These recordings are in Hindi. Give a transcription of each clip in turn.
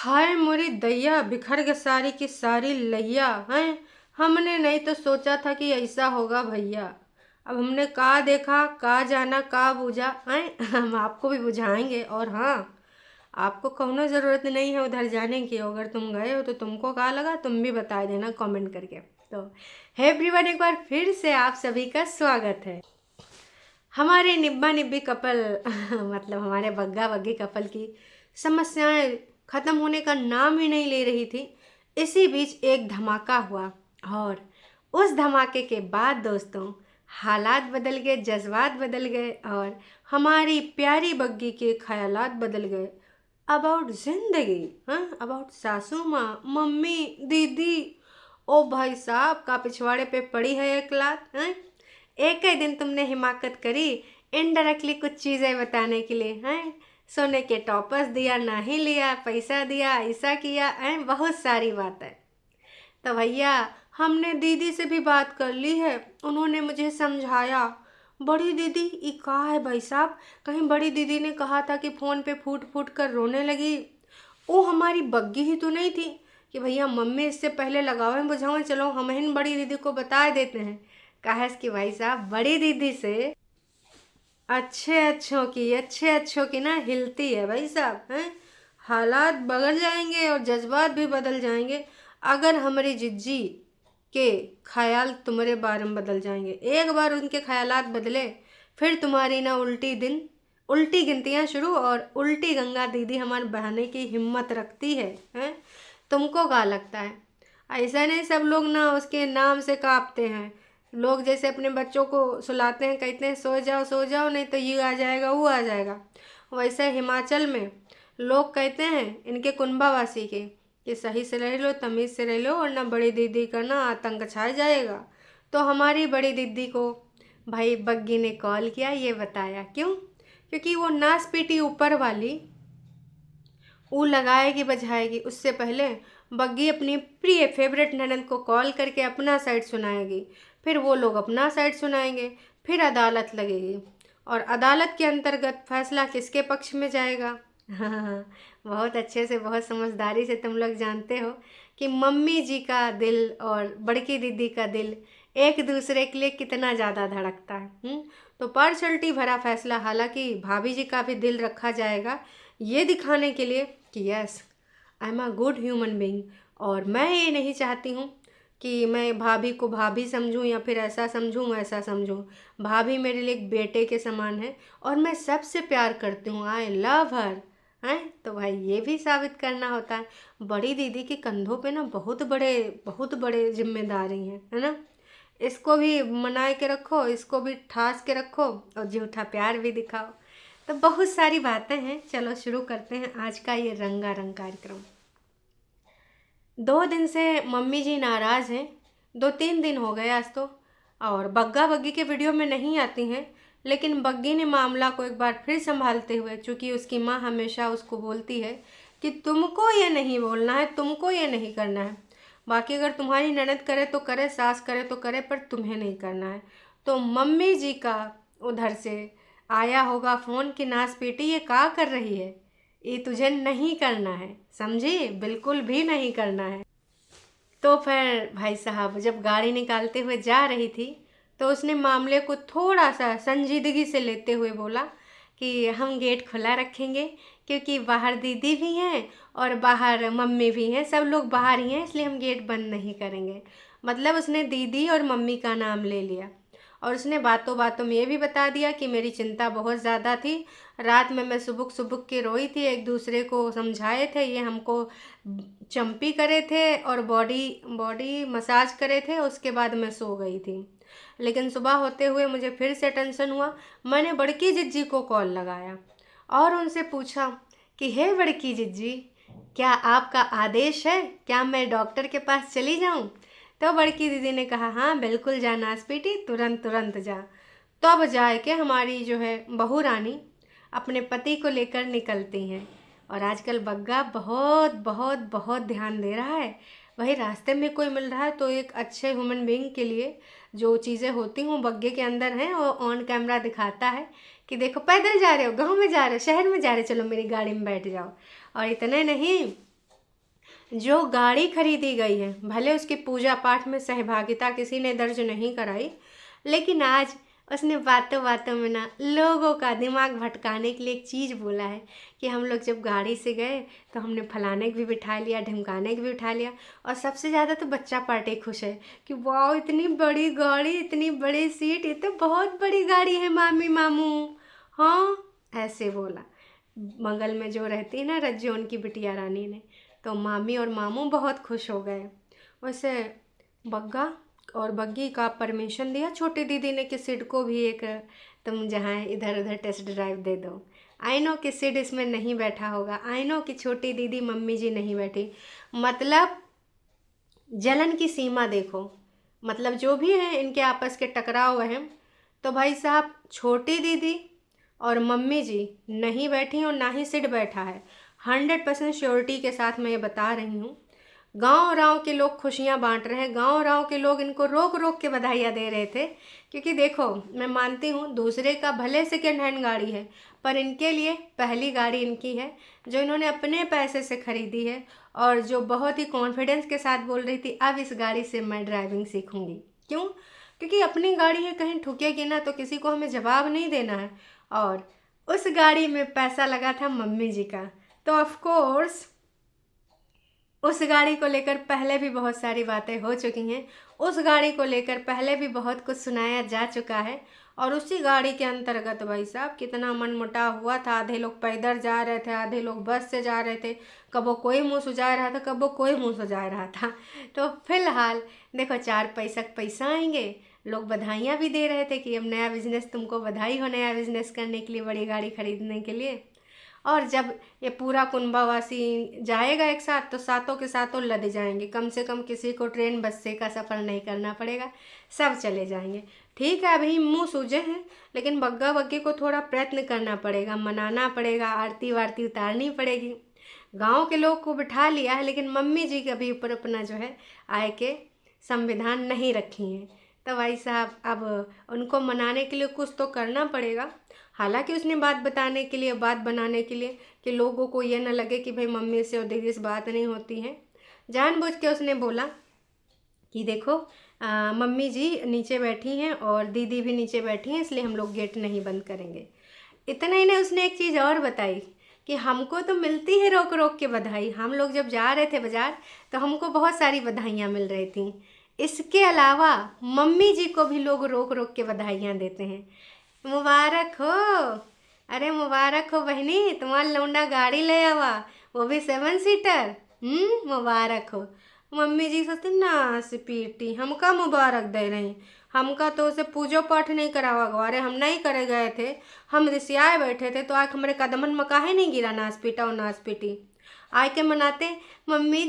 हाय मोरी दैया, बिखर गए सारी की सारी लैया हैं। हमने नहीं तो सोचा था कि ऐसा होगा भैया। अब हमने का देखा, का जाना, का बूझा हैं। हम आपको भी बुझाएंगे। और हाँ, आपको कौनो ज़रूरत नहीं है उधर जाने की। अगर तुम गए हो तो तुमको का लगा, तुम भी बता देना कमेंट करके। तो हे एवरीवन, एक बार फिर से आप सभी का स्वागत है। हमारे निब्बा निब्बी कपल मतलब हमारे बग्गा बग्गी कपल की समस्याएं ख़त्म होने का नाम ही नहीं ले रही थी। इसी बीच एक धमाका हुआ और उस धमाके के बाद दोस्तों, हालात बदल गए, जज्बात बदल गए और हमारी प्यारी बग्गी के ख्यालात बदल गए अबाउट ज़िंदगी। हाँ, अबाउट सासू माँ, मम्मी, दीदी। ओ भाई साहब, का पिछवाड़े पे पड़ी है एक लात। हैं, एक ही दिन तुमने हिमाकत करी इनडायरेक्टली कुछ चीज़ें बताने के लिए। हैं, सोने के टॉपर्स दिया, नहीं लिया, पैसा दिया, ऐसा किया, हैं, बहुत सारी बातें। तो भैया, हमने दीदी से भी बात कर ली है। उन्होंने मुझे समझाया। बड़ी दीदी ये कहा है भाई साहब, कहीं बड़ी दीदी ने कहा था कि फ़ोन पे फूट फूट कर रोने लगी। वो हमारी बग्गी ही तो नहीं थी कि भैया मम्मी इससे पहले लगावे बुझावे, चलो हम इन बड़ी दीदी को बता देते हैं। कहा कि भाई साहब, बड़ी दीदी से अच्छे अच्छों की ना हिलती है भाई साहब। हैं, हालात बदल जाएंगे और जज्बात भी बदल जाएंगे अगर हमारी जिज्जी के ख्याल तुम्हारे बारे में बदल जाएंगे। एक बार उनके ख्यालात बदले, फिर तुम्हारी ना उल्टी गिनतियाँ शुरू। और उल्टी गंगा दीदी हमारे बहने की हिम्मत रखती है। हैं, तुमको क्या लगता है? ऐसा नहीं सब लोग ना उसके नाम से कांपते हैं। लोग जैसे अपने बच्चों को सुलाते हैं, कहते हैं सो जाओ नहीं तो ये आ जाएगा, वो आ जाएगा। वैसे हिमाचल में लोग कहते हैं इनके कुंभावासी के कि सही से रह लो, तमीज़ से रह लो, और ना बड़ी दीदी का ना आतंक छा जाएगा। तो हमारी बड़ी दीदी को भाई बग्गी ने कॉल किया, ये बताया क्यों? क्योंकि वो नास पीटी ऊपर वाली वो लगाएगी बजाएगी, उससे पहले बग्गी अपनी प्रिय फेवरेट ननद को कॉल करके अपना साइड सुनाएगी। फिर वो लोग अपना साइड सुनाएंगे। फिर अदालत लगेगी और अदालत के अंतर्गत फैसला किसके पक्ष में जाएगा। हाँ, बहुत अच्छे से, बहुत समझदारी से तुम लोग जानते हो कि मम्मी जी का दिल और बड़की दीदी का दिल एक दूसरे के लिए कितना ज़्यादा धड़कता है। तो पार्शलिटी भरा फैसला, हालांकि भाभी जी का भी दिल रखा जाएगा ये दिखाने के लिए कि yes, I am a good human being. और मैं ये नहीं चाहती हूँ कि मैं भाभी को भाभी समझूं या फिर ऐसा समझूं वैसा समझूं। भाभी मेरे लिए एक बेटे के समान है और मैं सबसे प्यार करती हूँ। आई लव हर। हैं, तो भाई ये भी साबित करना होता है। बड़ी दीदी के कंधों पे ना बहुत बड़े जिम्मेदारी हैं, है ना। इसको भी मनाए के रखो, इसको भी ठास के रखो और झूठा प्यार भी दिखाओ। तो बहुत सारी बातें हैं। चलो शुरू करते हैं आज का ये रंगारंग कार्यक्रम। 2 दिन से मम्मी जी नाराज़ हैं। 2-3 दिन हो गए आज तो। और बग्गा बग्गी के वीडियो में नहीं आती हैं, लेकिन बग्गी ने मामला को एक बार फिर संभालते हुए, चूँकि उसकी माँ हमेशा उसको बोलती है कि तुमको ये नहीं बोलना है, तुमको ये नहीं करना है। बाकी अगर तुम्हारी ननद करे तो करे, सास करे तो करे, पर तुम्हें नहीं करना है। तो मम्मी जी का उधर से आया होगा फ़ोन कि नास बेटी ये क्या कर रही है, ये तुझे नहीं करना है, समझी, बिल्कुल भी नहीं करना है। तो फिर भाई साहब जब गाड़ी निकालते हुए जा रही थी तो उसने मामले को थोड़ा सा संजीदगी से लेते हुए बोला कि हम गेट खुला रखेंगे क्योंकि बाहर दीदी भी हैं और बाहर मम्मी भी हैं, सब लोग बाहर ही हैं, इसलिए हम गेट बंद नहीं करेंगे। मतलब उसने दीदी और मम्मी का नाम ले लिया। और उसने बातों बातों में ये भी बता दिया कि मेरी चिंता बहुत ज़्यादा थी, रात में मैं सुबुक सुबुक के रोई थी, एक दूसरे को समझाए थे, ये हमको चंपी करे थे और बॉडी बॉडी मसाज करे थे, उसके बाद मैं सो गई थी। लेकिन सुबह होते हुए मुझे फिर से टेंशन हुआ। मैंने बड़की जिज्जी को कॉल लगाया और उनसे पूछा कि हे बड़की जिज्जी, क्या आपका आदेश है, क्या मैं डॉक्टर के पास चली जाऊं? तो बड़की दीदी ने कहा हाँ बिल्कुल जा नास बेटी, तुरंत तुरंत जा। तब जाए के हमारी जो है बहू रानी अपने पति को लेकर निकलती हैं। और आजकल बग्गा बहुत बहुत बहुत ध्यान दे रहा है। वही रास्ते में कोई मिल रहा है तो एक अच्छे ह्यूमन बीइंग के लिए जो चीज़ें होती हूँ बग्गे के अंदर हैं, वो ऑन कैमरा दिखाता है कि देखो पैदल जा रहे हो, गांव में जा रहे हो, शहर में जा रहे हो, चलो मेरी गाड़ी में बैठ जाओ। और इतने नहीं, जो गाड़ी खरीदी गई है, भले उसकी पूजा पाठ में सहभागिता किसी ने दर्ज नहीं कराई, लेकिन आज उसने बातों बातों में ना लोगों का दिमाग भटकाने के लिए एक चीज़ बोला है कि हम लोग जब गाड़ी से गए तो हमने फलाने को भी बिठा लिया, ढमकाने को भी उठा लिया। और सबसे ज़्यादा तो बच्चा पार्टी खुश है कि वाह इतनी बड़ी गाड़ी, इतनी बड़ी सीट, ये तो बहुत बड़ी गाड़ी है मामी मामू। हाँ, ऐसे बोला। बगल में जो रहती है ना रज्जू, उनकी बिटिया रानी ने, तो मामी और मामू बहुत खुश हो गए। वैसे बग्गा और बग्गी का परमिशन दिया छोटी दीदी ने कि सिड को भी एक तुम जहाँ इधर उधर टेस्ट ड्राइव दे दो। आई नो कि सिड इसमें नहीं बैठा होगा, आई नो कि छोटी दीदी मम्मी जी नहीं बैठी। मतलब जलन की सीमा देखो, मतलब जो भी है इनके आपस के टकराव है। तो भाई साहब छोटी दीदी और मम्मी जी नहीं बैठी और ना ही सिड बैठा है। 100% श्योरिटी के साथ मैं ये बता रही हूँ। गांव गांव के लोग खुशियाँ बांट रहे हैं, गांव गांव के लोग इनको रोक रोक के बधाइयाँ दे रहे थे। क्योंकि देखो मैं मानती हूँ दूसरे का भले सेकेंड हैंड गाड़ी है, पर इनके लिए पहली गाड़ी इनकी है जो इन्होंने अपने पैसे से खरीदी है, और जो बहुत ही कॉन्फिडेंस के साथ बोल रही थी अब इस गाड़ी से मैं ड्राइविंग सीखूंगी। क्यों? क्योंकि अपनी गाड़ी है, कहीं ठुकेगी ना तो किसी को हमें जवाब नहीं देना है। और उस गाड़ी में पैसा लगा था मम्मी जी का, तो ऑफ कोर्स उस गाड़ी को लेकर पहले भी बहुत सारी बातें हो चुकी हैं, उस गाड़ी को लेकर पहले भी बहुत कुछ सुनाया जा चुका है। और उसी गाड़ी के अंतर्गत भाई साहब कितना मनमुटाव हुआ था। आधे लोग पैदल जा रहे थे, आधे लोग बस से जा रहे थे, कबो कोई मुँह सुजा रहा था, कबो कोई मुँह सुजा रहा था। तो फिलहाल देखो 4 पैसा पैसा आएंगे, लोग बधाइयाँ भी दे रहे थे कि अब नया बिजनेस, तुमको बधाई हो नया बिजनेस करने के लिए, बड़ी गाड़ी खरीदने के लिए। और जब ये पूरा कुंभावासी जाएगा एक साथ तो सातों के सातों लद जाएंगे, कम से कम किसी को ट्रेन बस से का सफ़र नहीं करना पड़ेगा, सब चले जाएंगे। ठीक है अभी मुंह सूजे हैं, लेकिन बग्गा बग्गी को थोड़ा प्रयत्न करना पड़ेगा, मनाना पड़ेगा, आरती वारती उतारनी पड़ेगी। गांव के लोग को बिठा लिया है, लेकिन मम्मी जी के भी ऊपर अपना जो है आय के संविधान नहीं रखी हैं। तो भाई साहब अब उनको मनाने के लिए कुछ तो करना पड़ेगा। हालांकि उसने बात बताने के लिए, बात बनाने के लिए कि लोगों को ये ना लगे कि भाई मम्मी से और दीदी से बात नहीं होती है, जानबूझ के उसने बोला कि देखो मम्मी जी नीचे बैठी हैं और दीदी भी नीचे बैठी हैं, इसलिए हम लोग गेट नहीं बंद करेंगे। इतना ही नहीं, उसने एक चीज़ और बताई कि हमको तो मिलती है रोक रोक के बधाई, हम लोग जब जा रहे थे बाज़ार तो हमको बहुत सारी बधाइयाँ मिल रही थी। इसके अलावा मम्मी जी को भी लोग रोक रोक के बधाइयाँ देते हैं। मुबारक हो, अरे मुबारक हो बहनी, तुम्हारा लौंडा गाड़ी ले आवा, वो भी 7 सीटर। मुबारक हो। मम्मी जी सोचते ना पीटी हमका मुबारक दे रही, हमका तो उसे पूजो पाठ नहीं करावा गो। अरे हम नहीं करे गए थे, हम रिसियाए बैठे थे तो आके हमारे कदमन में काहे नहीं गिरा नाच पीटा और नाच पीटी। आय के मनाते मम्मी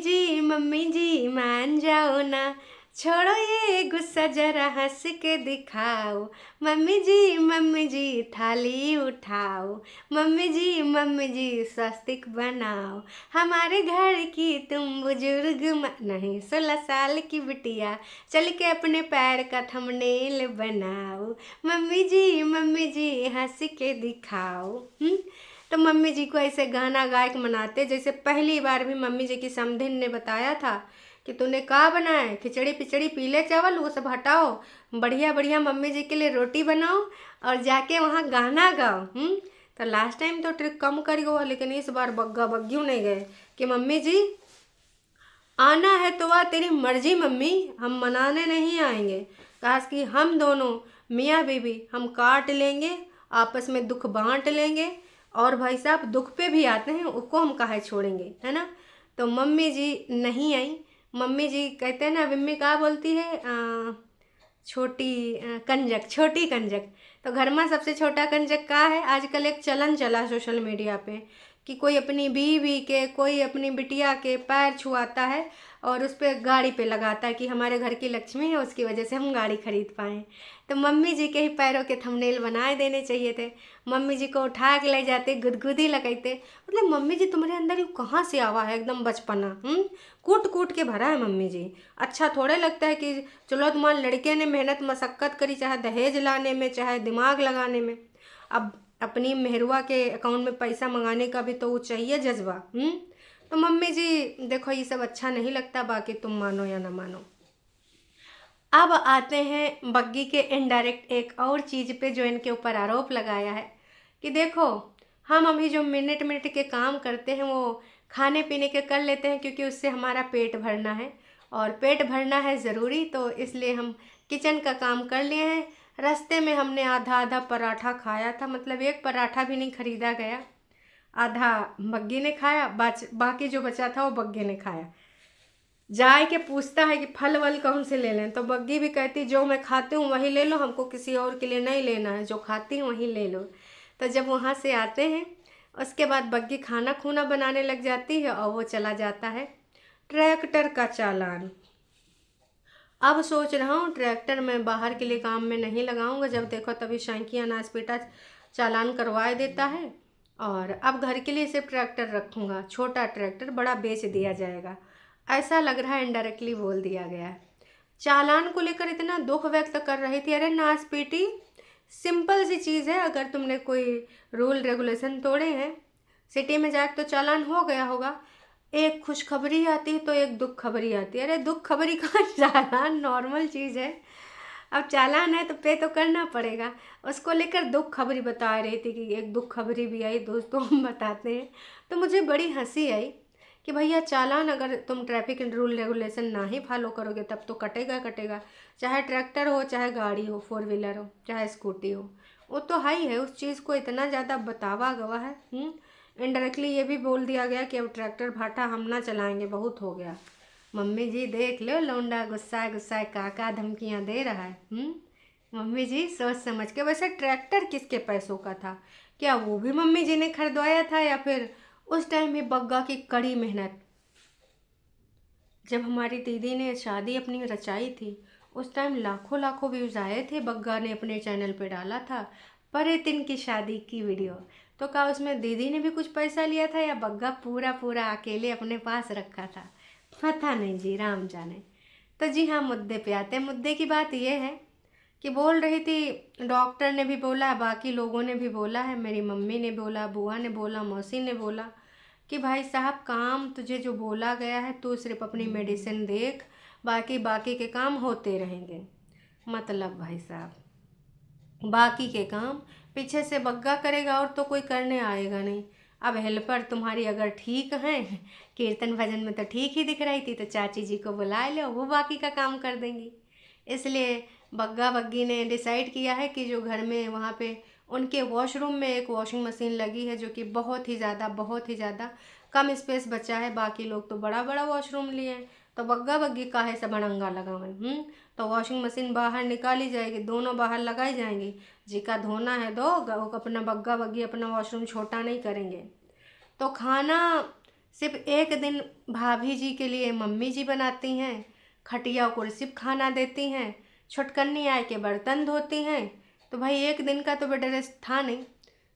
जी मान जाओ ना, छोड़ो ये गुस्सा जरा हंस के दिखाओ, मम्मी जी थाली उठाओ, मम्मी जी स्वस्तिक बनाओ, हमारे घर की तुम बुजुर्ग नहीं 16 साल की बिटिया, चल के अपने पैर का थंबनेल बनाओ, मम्मी जी हंस के दिखाओ। तो मम्मी जी को ऐसे गाना गायक मनाते, जैसे पहली बार भी मम्मी जी की समधिन ने बताया था कि तूने का बनाए, खिचड़ी पिचड़ी पीले चावल वो सब हटाओ, बढ़िया बढ़िया मम्मी जी के लिए रोटी बनाओ और जाके वहाँ गाना गाओ। तो लास्ट टाइम तो ट्रिक कम कर गो, लेकिन इस बार बग्गा बग्गियों नहीं गए कि मम्मी जी आना है तो वह तेरी मर्जी मम्मी, हम मनाने नहीं आएंगे। काश कि हम दोनों मियाँ बीबी हम काट लेंगे, आपस में दुख बांट लेंगे, और भाई साहब दुख पे भी आते हैं, उसको हम काहे छोड़ेंगे, है ना। तो मम्मी जी नहीं आई। मम्मी जी कहते हैं ना, मम्मी क्या बोलती है, छोटी कंजक, छोटी कंजक। तो घर में सबसे छोटा कंजक का है, आजकल एक चलन चला सोशल मीडिया पे कि कोई अपनी बीवी के, कोई अपनी बिटिया के पैर छुआता है और उस पर गाड़ी पे लगाता है कि हमारे घर की लक्ष्मी है, उसकी वजह से हम गाड़ी खरीद पाएँ। तो मम्मी जी के ही पैरों के थंबनेल बनाए देने चाहिए थे। मम्मी जी को उठा के ले जाते, गुदगुदी लगाते। मतलब मम्मी जी तुम्हारे अंदर यू कहाँ से आवा है एकदम बचपना, कूट कूट के भरा है मम्मी जी। अच्छा थोड़े लगता है कि चलो तुम्हारे लड़के ने मेहनत मशक्क़त करी, चाहे दहेज लाने में, चाहे दिमाग लगाने में, अब अपनी मेहरुआ के अकाउंट में पैसा मंगाने का भी तो वो चाहिए जज्बा। तो मम्मी जी देखो ये सब अच्छा नहीं लगता, बाकी तुम मानो या ना मानो। अब आते हैं बग्गी के इनडायरेक्ट एक और चीज़ पे जो इनके ऊपर आरोप लगाया है कि देखो हम अभी जो मिनट मिनट के काम करते हैं वो खाने पीने के कर लेते हैं, क्योंकि उससे हमारा पेट भरना है और पेट भरना है ज़रूरी, तो इसलिए हम किचन का काम कर लिए हैं। रास्ते में हमने आधा आधा पराठा खाया था, मतलब एक पराठा भी नहीं खरीदा गया, आधा बग्गी ने खाया, बाकी जो बचा था वो बग्गी ने खाया। जाए के पूछता है कि फल वल कौन से ले लें, तो बग्गी भी कहती जो मैं खाती हूँ वही ले लो, हमको किसी और के लिए नहीं लेना है, जो खाती हूँ वही ले लो। तो जब वहाँ से आते हैं उसके बाद बग्गी खाना खूना बनाने लग जाती है और वो चला जाता है ट्रैक्टर का चालान। अब सोच रहा हूँ ट्रैक्टर में बाहर के लिए काम में नहीं लगाऊंगा, जब देखो तभी शांकी अनाज पीटा चालान करवा देता है, और अब घर के लिए सिर्फ ट्रैक्टर रखूँगा, छोटा ट्रैक्टर, बड़ा बेच दिया जाएगा, ऐसा लग रहा है, इनडायरेक्टली बोल दिया गया है। चालान को लेकर इतना दुख व्यक्त कर रही थी, अरे नाश पीटी, सिंपल सी चीज़ है, अगर तुमने कोई रूल रेगुलेशन तोड़े हैं, सिटी में जाके तो चालान हो गया होगा। एक खुशखबरी आती है तो एक दुख खबरी आती है, अरे दुख खबरी का चालान नॉर्मल चीज़ है, अब चालान है तो पे तो करना पड़ेगा। उसको लेकर दुख खबरी बता रही थी कि एक दुख खबरी भी आई दोस्तों, हम बताते हैं। तो मुझे बड़ी हंसी आई कि भैया चालान अगर तुम ट्रैफिक रूल रेगुलेशन ना ही फॉलो करोगे तब तो कटेगा कटेगा, चाहे ट्रैक्टर हो, चाहे गाड़ी हो, फोर व्हीलर हो, चाहे स्कूटी हो, वो तो हाई है। उस चीज़ को इतना ज़्यादा बतावा गवा है। इनडायरेक्टली ये भी बोल दिया गया कि अब ट्रैक्टर भाटा हम ना चलाएंगे, बहुत हो गया। मम्मी जी देख लो लौंडा गुस्सा गुस्सा काका धमकियाँ दे रहा है। मम्मी जी सोच समझ के। वैसे ट्रैक्टर किसके पैसों का था, क्या वो भी मम्मी जी ने खरीदवाया था, या फिर उस टाइम में बग्गा की कड़ी मेहनत, जब हमारी दीदी ने शादी अपनी रचाई थी उस टाइम लाखों लाखों व्यूज़ आए थे, बग्गा ने अपने चैनल पे डाला था परे दिन की शादी की वीडियो, तो क्या उसमें दीदी ने भी कुछ पैसा लिया था या बग्गा पूरा पूरा अकेले अपने पास रखा था, पता नहीं जी, राम जाने। तो जी हाँ, मुद्दे पे आते हैं। मुद्दे की बात यह है कि बोल रही थी, डॉक्टर ने भी बोला, बाकी लोगों ने भी बोला है, मेरी मम्मी ने बोला, बुआ ने बोला, मौसी ने बोला कि भाई साहब काम तुझे जो बोला गया है तू सिर्फ अपनी मेडिसिन देख, बाकी बाकी के काम होते रहेंगे। मतलब भाई साहब बाकी के काम पीछे से बग्गा करेगा और तो कोई करने आएगा नहीं। अब हेल्पर तुम्हारी अगर ठीक हैं, कीर्तन भजन में तो ठीक ही दिख रही थी, तो चाची जी को बुला लो, वो बाकी का काम कर देंगी। इसलिए बग्गा बग्गी ने डिसाइड किया है कि जो घर में वहाँ पे उनके वॉशरूम में एक वॉशिंग मशीन लगी है, जो कि बहुत ही ज़्यादा कम स्पेस बचा है, बाकी लोग तो बड़ा बड़ा वॉशरूम लिए हैं, तो बग्गा बग्गी काहे से भड़ंगा लगावें। तो वॉशिंग मशीन बाहर निकाली जाएगी, दोनों बाहर लगाई जाएंगी, जी का धोना है दो, अपना बग्गा बग्गी अपना वॉशरूम छोटा नहीं करेंगे। तो खाना सिर्फ एक दिन भाभी जी के लिए मम्मी जी बनाती हैं, खटिया कुर्सी खाना देती हैं, छुटकन्नी आए के बर्तन धोती हैं, तो भाई एक दिन का तो बेड रेस्ट था नहीं।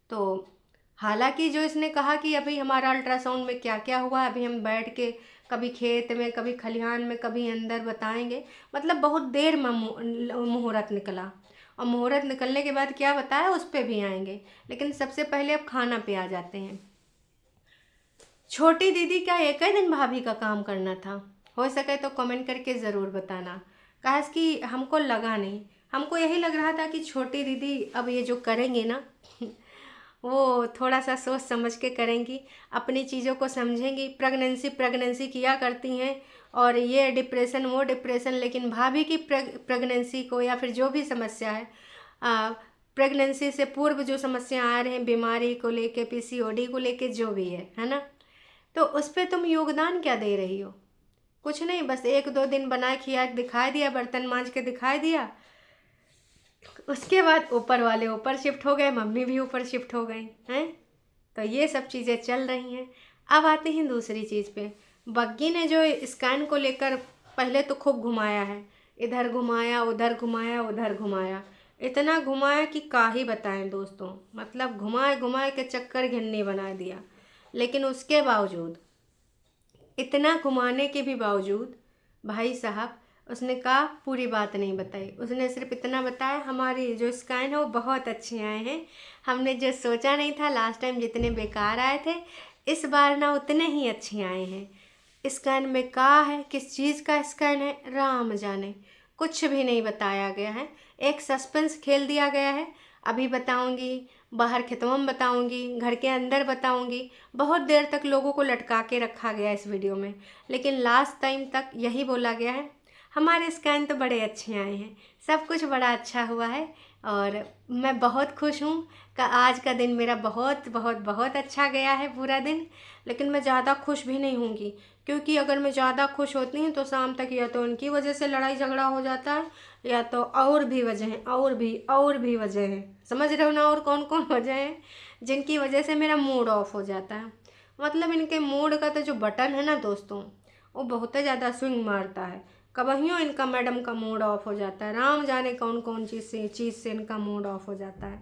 तो हालांकि जो इसने कहा कि अभी हमारा अल्ट्रासाउंड में क्या क्या हुआ, अभी हम बैठ के कभी खेत में, कभी खलिहान में, कभी अंदर बताएंगे, मतलब बहुत देर में मुहूर्त निकला, और मुहूर्त निकलने के बाद क्या बताया उस पर भी आएंगे, लेकिन सबसे पहले अब खाना पे आ जाते हैं। छोटी दीदी क्या एक ही दिन भाभी का काम करना था? हो सके तो कमेंट करके ज़रूर बताना, काश कि हमको लगा नहीं, हमको यही लग रहा था कि छोटी दीदी अब ये जो करेंगे ना वो थोड़ा सा सोच समझ के करेंगी, अपनी चीज़ों को समझेंगी। प्रेगनेंसी किया करती हैं, और ये डिप्रेशन वो डिप्रेशन, लेकिन भाभी की प्रेगनेंसी को या फिर जो भी समस्या है, प्रेगनेंसी से पूर्व जो समस्या आ रही हैं, बीमारी को लेके, पीसीओडी को लेके, जो भी है ना, तो उस पर तुम योगदान क्या दे रही हो? कुछ नहीं, बस एक दो दिन बनाए खिया दिखाई दिया, बर्तन मांज के दिखाई दिया, उसके बाद ऊपर वाले ऊपर शिफ्ट हो गए, मम्मी भी ऊपर शिफ्ट हो गई हैं। तो ये सब चीज़ें चल रही हैं। अब आते हैं दूसरी चीज़ पे। बग्गी ने जो स्कैन को लेकर पहले तो खूब घुमाया है, इधर घुमाया, उधर घुमाया, उधर घुमाया, इतना घुमाया कि का ही बताएं दोस्तों, मतलब घुमाए घुमाए के चक्कर घिन्नी बना दिया। लेकिन उसके बावजूद, इतना घुमाने के भी बावजूद भाई साहब उसने कहा पूरी बात नहीं बताई, उसने सिर्फ इतना बताया हमारी जो स्कैन है वो बहुत अच्छे आए हैं, हमने जो सोचा नहीं था लास्ट टाइम जितने बेकार आए थे, इस बार ना उतने ही अच्छे आए हैं। स्कैन में कहा है, किस चीज़ का स्कैन है राम जाने, कुछ भी नहीं बताया गया है। एक सस्पेंस खेल दिया गया है। अभी बताऊंगी, बाहर खेतों में बताऊंगी, घर के अंदर बताऊंगी। बहुत देर तक लोगों को लटका के रखा गया इस वीडियो में, लेकिन लास्ट टाइम तक यही बोला गया है हमारे स्कैन तो बड़े अच्छे आए हैं, सब कुछ बड़ा अच्छा हुआ है। और मैं बहुत खुश हूँ कि आज का दिन मेरा बहुत बहुत बहुत अच्छा गया है पूरा दिन। लेकिन मैं ज़्यादा खुश भी नहीं होंगी, क्योंकि अगर मैं ज़्यादा खुश होती हूँ तो शाम तक या तो उनकी वजह से लड़ाई झगड़ा हो जाता है, या तो और भी वजह हैं, और भी वजह हैं। समझ रहे हो ना, और कौन कौन वजह हैं जिनकी वजह से मेरा मूड ऑफ हो जाता है। मतलब इनके मूड का तो जो बटन है ना दोस्तों, वो बहुत ही ज़्यादा स्विंग मारता है। कबहियों इनका मैडम का मूड ऑफ हो जाता है, राम जाने कौन कौन चीज़ से इनका मूड ऑफ हो जाता है।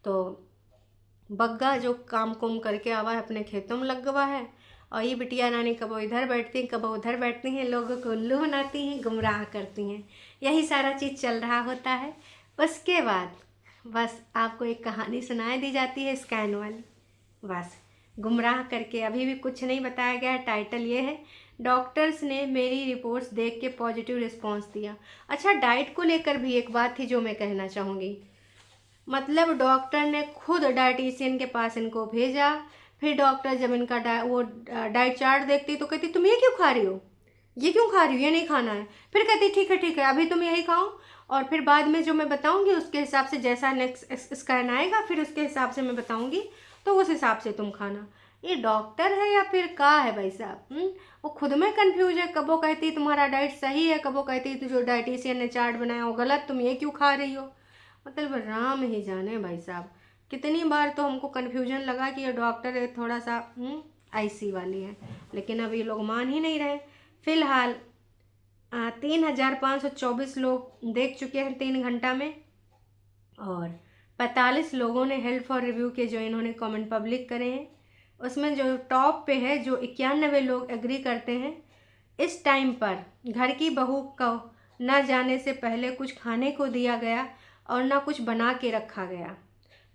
तो बग्गा जो काम कुम करके आवा है अपने खेतों में लग गवा है, और ये बिटिया रानी कब इधर बैठती हैं कब उधर बैठती हैं, लोगों को उल्लू बनाती हैं, गुमराह करती हैं। यही सारा चीज़ चल रहा होता है। उसके बाद बस आपको एक कहानी सुनाई दी जाती है स्कैन वाली, बस गुमराह करके। अभी भी कुछ नहीं बताया गया। टाइटल ये है, डॉक्टर्स ने मेरी रिपोर्ट्स देख के पॉजिटिव रिस्पांस दिया। अच्छा, डाइट को लेकर भी एक बात थी जो मैं कहना चाहूँगी। मतलब डॉक्टर ने खुद डाइटिशियन के पास इनको भेजा। फिर डॉक्टर जब इनका डाइट चार्ट देखती तो कहती तुम ये क्यों खा रही हो, ये क्यों खा रही हो, ये नहीं खाना है। फिर कहती ठीक है अभी तुम यही खाओ, और फिर बाद में जो मैं बताऊंगी उसके हिसाब से, जैसा नेक्स्ट स्कैन आएगा फिर उसके हिसाब से मैं बताऊंगी, तो उस हिसाब से तुम खाना। ये डॉक्टर है या फिर का है भाई साहब? वो खुद में कंफ्यूज है। कबो कहती तुम्हारा डाइट सही है, कबो कहती तो जो डाइटिशियन ने चार्ट बनाया वो गलत, तुम ये क्यों खा रही हो। मतलब राम ही जाने भाई साहब। कितनी बार तो हमको कन्फ्यूजन लगा कि ये डॉक्टर थोड़ा सा आईसी वाली है, लेकिन अब ये लोग मान ही नहीं रहे। फिलहाल 3,524 लोग देख चुके हैं 3 घंटा में, और 45 लोगों ने हेल्प फॉर रिव्यू के जो इन्होंने कमेंट पब्लिक करे हैं, उसमें जो टॉप पे है, जो 91 लोग एग्री करते हैं इस टाइम पर घर की बहू को न जाने से पहले कुछ खाने को दिया गया और ना कुछ बना के रखा गया।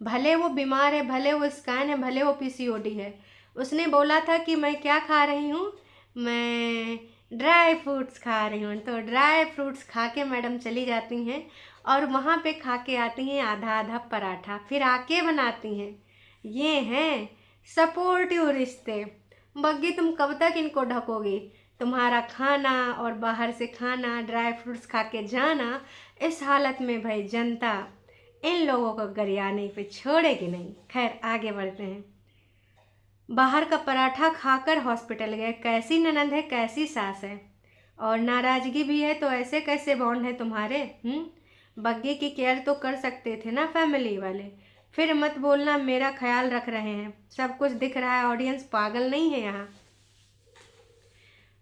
भले वो बीमार है, भले वो स्कैन है, भले वो पीसीओडी है। उसने बोला था कि मैं क्या खा रही हूँ, मैं ड्राई फ्रूट्स खा रही हूँ। तो ड्राई फ्रूट्स खा के मैडम चली जाती हैं, और वहाँ पे खा के आती हैं आधा आधा पराठा, फिर आके बनाती हैं। ये हैं सपोर्टिव रिश्ते। बग्गी तुम कब तक इनको ढकोगी? तुम्हारा खाना और बाहर से खाना, ड्राई फ्रूट्स खा के जाना, इस हालत में भाई जनता इन लोगों को गरियाने पे छोड़ेगी नहीं। खैर आगे बढ़ते हैं। बाहर का पराठा खाकर हॉस्पिटल गए। कैसी ननद है, कैसी सास है, और नाराज़गी भी है, तो ऐसे कैसे बॉन्ड है तुम्हारे? बग्गी की केयर तो कर सकते थे ना फैमिली वाले। फिर मत बोलना मेरा ख्याल रख रहे हैं, सब कुछ दिख रहा है, ऑडियंस पागल नहीं है यहाँ।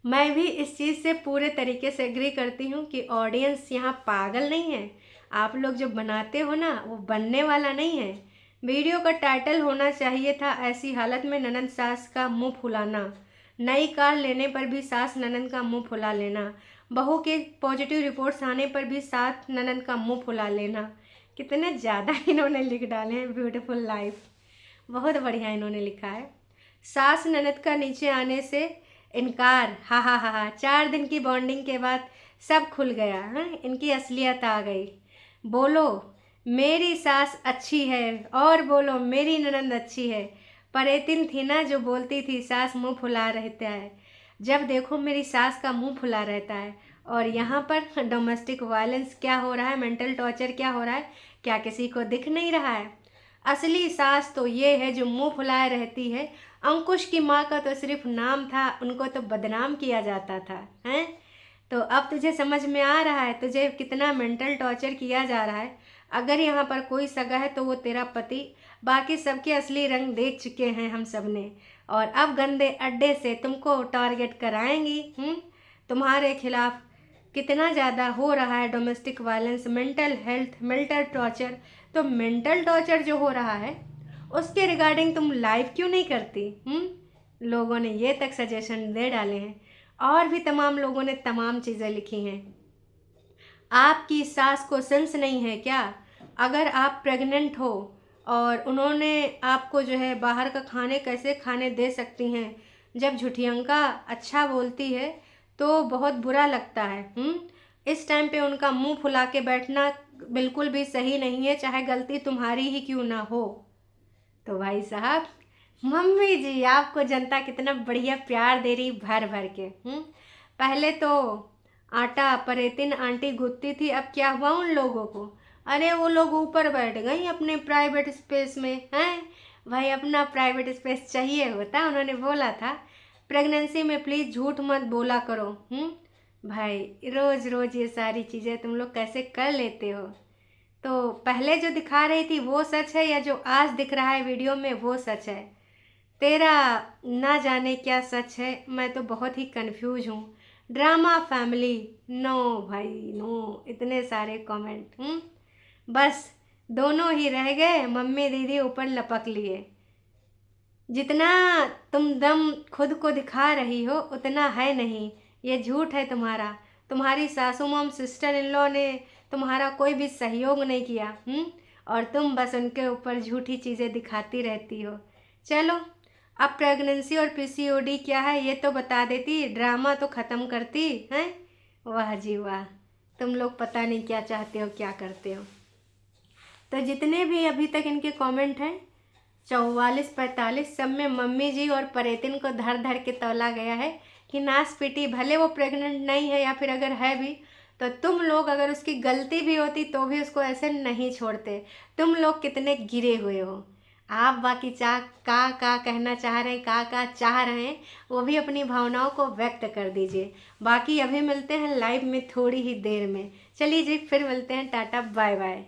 मैं भी इस चीज़ से पूरे तरीके से एग्री करती हूँ कि ऑडियंस यहाँ पागल नहीं है। आप लोग जो बनाते हो ना, वो बनने वाला नहीं है। वीडियो का टाइटल होना चाहिए था, ऐसी हालत में ननंद सास का मुंह फुलाना। नई कार लेने पर भी सास ननंद का मुंह फुला लेना। बहू के पॉजिटिव रिपोर्ट्स आने पर भी सास ननंद का मुंह फुला लेना। कितने ज़्यादा इन्होंने लिख डाले हैं। ब्यूटीफुल लाइफ, बहुत बढ़िया इन्होंने लिखा है। सास ननद का नीचे आने से इनकार, हा हा हा हा। 4 दिन की बॉन्डिंग के बाद सब खुल गया है, इनकी असलियत आ गई। बोलो मेरी सास अच्छी है, और बोलो मेरी ननंद अच्छी है। परेतिन थी ना जो बोलती थी सास मुंह फुला रहता है, जब देखो मेरी सास का मुंह फुला रहता है। और यहाँ पर डोमेस्टिक वायलेंस क्या हो रहा है, मेंटल टॉर्चर क्या हो रहा है, क्या किसी को दिख नहीं रहा है? असली सास तो ये है जो मुंह फुलाए रहती है। अंकुश की माँ का तो सिर्फ नाम था, उनको तो बदनाम किया जाता था, हैं? तो अब तुझे समझ में आ रहा है तुझे कितना मेंटल टॉर्चर किया जा रहा है। अगर यहाँ पर कोई सगा है तो वो तेरा पति, बाकी सबके असली रंग देख चुके हैं हम सब ने, और अब गंदे अड्डे से तुमको टारगेट कराएंगी। तुम्हारे खिलाफ कितना ज़्यादा हो रहा है domestic violence, mental health, mental torture. तो मेंटल टॉर्चर जो हो रहा है उसके रिगार्डिंग तुम लाइव क्यों नहीं करती? लोगों ने ये तक सजेशन दे डाले हैं, और भी तमाम लोगों ने तमाम चीज़ें लिखी हैं। आपकी सास को सेंस नहीं है क्या? अगर आप प्रेग्नेंट हो और उन्होंने आपको जो है बाहर का खाने कैसे खाने दे सकती हैं। जब झूठियंका अच्छा बोलती है तो बहुत बुरा लगता है। इस टाइम पे उनका मुंह फुला के बैठना बिल्कुल भी सही नहीं है, चाहे गलती तुम्हारी ही क्यों ना हो। तो भाई साहब, मम्मी जी आपको जनता कितना बढ़िया प्यार दे रही भर भर के। पहले तो आटा परेतिन आंटी गूंथती थी, अब क्या हुआ उन लोगों को? अरे वो लोग ऊपर बैठ गई अपने प्राइवेट स्पेस में हैं। भाई अपना प्राइवेट स्पेस चाहिए होता, उन्होंने बोला था प्रेगनेंसी में प्लीज़ झूठ मत बोला करो। भाई रोज़ रोज़ ये सारी चीज़ें तुम लोग कैसे कर लेते हो? तो पहले जो दिखा रही थी वो सच है या जो आज दिख रहा है वीडियो में वो सच है? तेरा ना जाने क्या सच है, मैं तो बहुत ही कंफ्यूज हूँ। ड्रामा फैमिली, नो भाई नो, इतने सारे कमेंट। बस दोनों ही रह गए, मम्मी दीदी ऊपर लपक लिए। जितना तुम दम खुद को दिखा रही हो उतना है नहीं, ये झूठ है तुम्हारा। तुम्हारी सासू मॉम सिस्टर इन लॉ ने तुम्हारा कोई भी सहयोग नहीं किया। और तुम बस उनके ऊपर झूठी चीज़ें दिखाती रहती हो। चलो अब प्रेगनेंसी और पीसीओडी क्या है ये तो बता देती, ड्रामा तो ख़त्म करती हैं। वाह जी वाह, तुम लोग पता नहीं क्या चाहते हो क्या करते हो। तो जितने भी अभी तक इनके कमेंट हैं 44-45, सब में मम्मी जी और परेतिन को धर धर के तौला गया है कि नाश पीटी। भले वो प्रेग्नेंट नहीं है या फिर अगर है भी तो तुम लोग अगर उसकी गलती भी होती तो भी उसको ऐसे नहीं छोड़ते। तुम लोग कितने गिरे हुए हो। आप बाकी का कहना चाह रहे हैं, का चाह रहे हैं, वो भी अपनी भावनाओं को व्यक्त कर दीजिए। बाकी अभी मिलते हैं लाइव में थोड़ी ही देर में। चलिए जी, फिर मिलते हैं, टाटा बाय बाय।